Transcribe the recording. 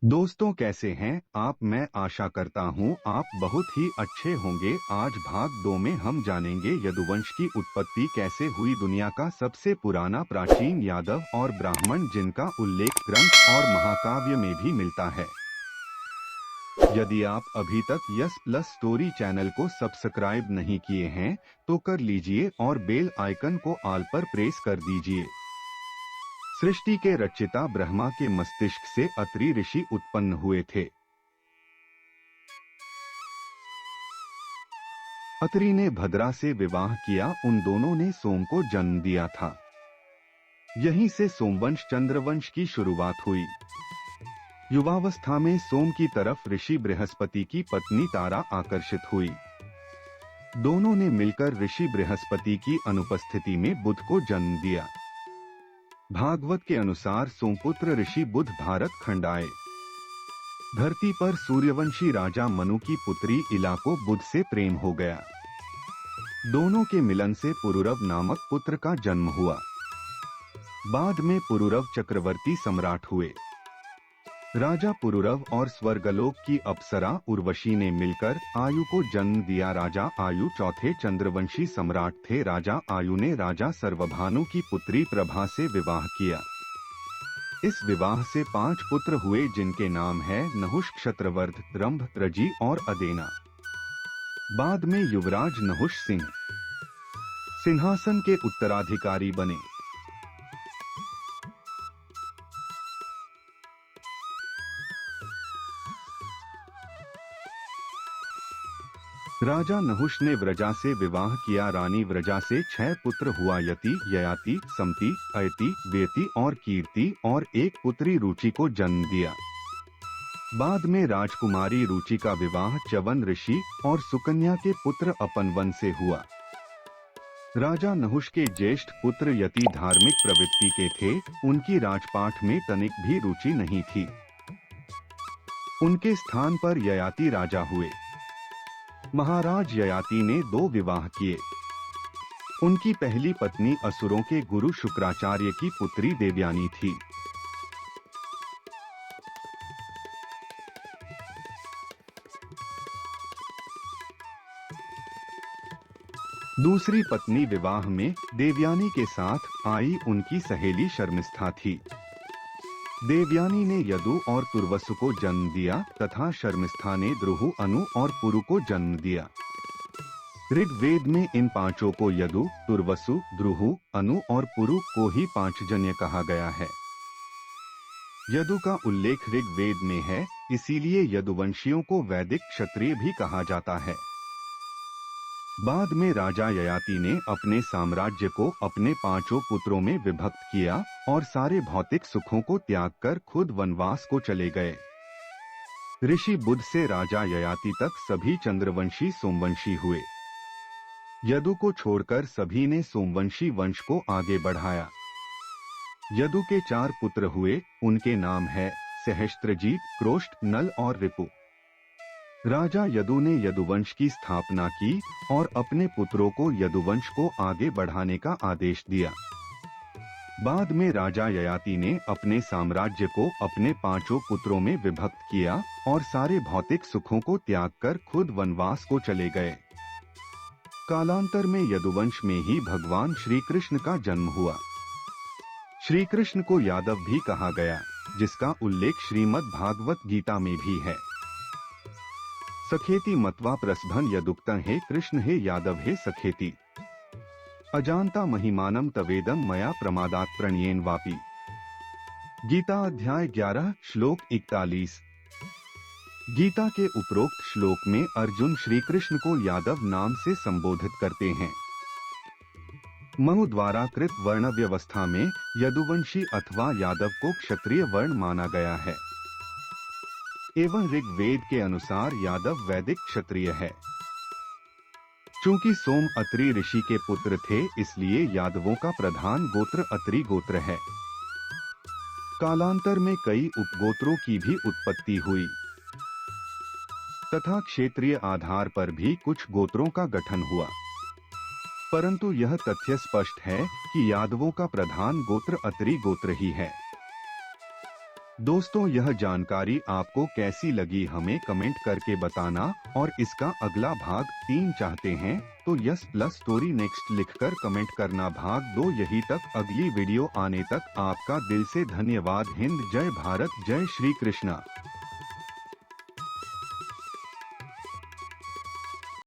दोस्तों कैसे हैं आप। मैं आशा करता हूँ आप बहुत ही अच्छे होंगे। आज भाग 2 में हम जानेंगे यदुवंश की उत्पत्ति कैसे हुई। दुनिया का सबसे पुराना प्राचीन यादव और ब्राह्मण जिनका उल्लेख ग्रंथ और महाकाव्य में भी मिलता है। यदि आप अभी तक यस प्लस स्टोरी चैनल को सब्सक्राइब नहीं किए हैं तो कर लीजिए और बेल आइकन को ऑल पर प्रेस कर दीजिए। सृष्टि के रचयिता ब्रह्मा के मस्तिष्क से अत्रि ऋषि उत्पन्न हुए थे। अत्रि ने भद्रा से विवाह किया। उन दोनों ने सोम को जन्म दिया था। यहीं से सोमवंश चंद्रवंश की शुरुआत हुई। युवावस्था में सोम की तरफ ऋषि बृहस्पति की पत्नी तारा आकर्षित हुई। दोनों ने मिलकर ऋषि बृहस्पति की अनुपस्थिति में बुध को जन्म दिया। भागवत के अनुसार सोमपुत्र ऋषि बुध भारत खंड आए। धरती पर सूर्यवंशी राजा मनु की पुत्री इला को बुध से प्रेम हो गया। दोनों के मिलन से पुरुरव नामक पुत्र का जन्म हुआ। बाद में पुरुरव चक्रवर्ती सम्राट हुए। राजा पुरुरव और स्वर्गलोक की अप्सरा उर्वशी ने मिलकर आयु को जन्म दिया। राजा आयु चौथे चंद्रवंशी सम्राट थे। राजा आयु ने राजा सर्वभानु की पुत्री प्रभा से विवाह किया। इस विवाह से 5 पुत्र हुए जिनके नाम है नहुष, क्षत्रवर्ध, रंभ, रजी और अदेना। बाद में युवराज नहुष सिंह सिंहासन के उत्तराधिकारी बने। राजा नहुष ने व्रजा से विवाह किया। रानी व्रजा से 6 पुत्र हुआ, यति, ययाति, समति, अयति, व्यति और कीर्ति, और एक पुत्री रुचि को जन्म दिया। बाद में राजकुमारी रुचि का विवाह च्यवन ऋषि और सुकन्या के पुत्र अपनवन से हुआ। राजा नहुष के ज्येष्ठ पुत्र यति धार्मिक प्रवृत्ति के थे। उनकी राजपाठ में तनिक भी रुचि नहीं थी। उनके स्थान पर ययाति राजा हुए। महाराज ययाति ने 2 विवाह किए। उनकी पहली पत्नी असुरों के गुरु शुक्राचार्य की पुत्री देवयानी थी। दूसरी पत्नी विवाह में देवयानी के साथ आई उनकी सहेली शर्मिष्ठा थी। देवयानी ने यदु और तुर्वसु को जन्म दिया तथा शर्मिष्ठा ने द्रुहु, अनु और पुरु को जन्म दिया। ऋग्वेद में इन 5 को यदु, तुर्वसु, द्रुहु, अनु और पुरु को ही पांचजन्य कहा गया है। यदु का उल्लेख ऋग्वेद में है, इसीलिए यदुवंशियों को वैदिक क्षत्रिय भी कहा जाता है। बाद में राजा ययाति ने अपने साम्राज्य को अपने 5 पुत्रों में विभक्त किया और सारे भौतिक सुखों को त्याग कर खुद वनवास को चले गए। ऋषि बुध से राजा ययाति तक सभी चंद्रवंशी सोमवंशी हुए। यदु को छोड़कर सभी ने सोमवंशी वंश को आगे बढ़ाया। यदु के 4 पुत्र हुए। उनके नाम है सहस्त्रजीत, क्रोष्ट, नल और रिपु। राजा यदु ने यदुवंश की स्थापना की और अपने पुत्रों को यदुवंश को आगे बढ़ाने का आदेश दिया। बाद में राजा ययाति ने अपने साम्राज्य को अपने 5 पुत्रों में विभक्त किया और सारे भौतिक सुखों को त्याग कर खुद वनवास को चले गए। कालांतर में यदुवंश में ही भगवान श्री कृष्ण का जन्म हुआ। श्री कृष्ण को यादव भी कहा गया, जिसका उल्लेख श्रीमद् भागवत गीता में भी है। सखेति मत्वा प्रसभन यदुक्त हे कृष्ण हे यादव हे सखेति। अजानता महिमानम तवेदम मया प्रमादात प्रणयेन वापि। गीता अध्याय 11 श्लोक 41। गीता के उपरोक्त श्लोक में अर्जुन श्री कृष्ण को यादव नाम से संबोधित करते हैं। मनु द्वारा कृत वर्ण व्यवस्था में यदुवंशी अथवा यादव को क्षत्रिय वर्ण माना गया है। एवं ऋग्वेद के अनुसार यादव वैदिक क्षत्रिय है। चूंकि सोम अत्रि ऋषि के पुत्र थे, इसलिए यादवों का प्रधान गोत्र अत्रि गोत्र है। कालांतर में कई उपगोत्रों की भी उत्पत्ति हुई तथा क्षेत्रीय आधार पर भी कुछ गोत्रों का गठन हुआ, परंतु यह तथ्य स्पष्ट है कि यादवों का प्रधान गोत्र अत्रि गोत्र ही है। दोस्तों, यह जानकारी आपको कैसी लगी हमें कमेंट करके बताना, और इसका अगला भाग 3 चाहते हैं तो यस प्लस स्टोरी नेक्स्ट लिखकर कमेंट करना। भाग 2 यही तक, अगली वीडियो आने तक आपका दिल से धन्यवाद। हिंद, जय भारत, जय श्री कृष्णा।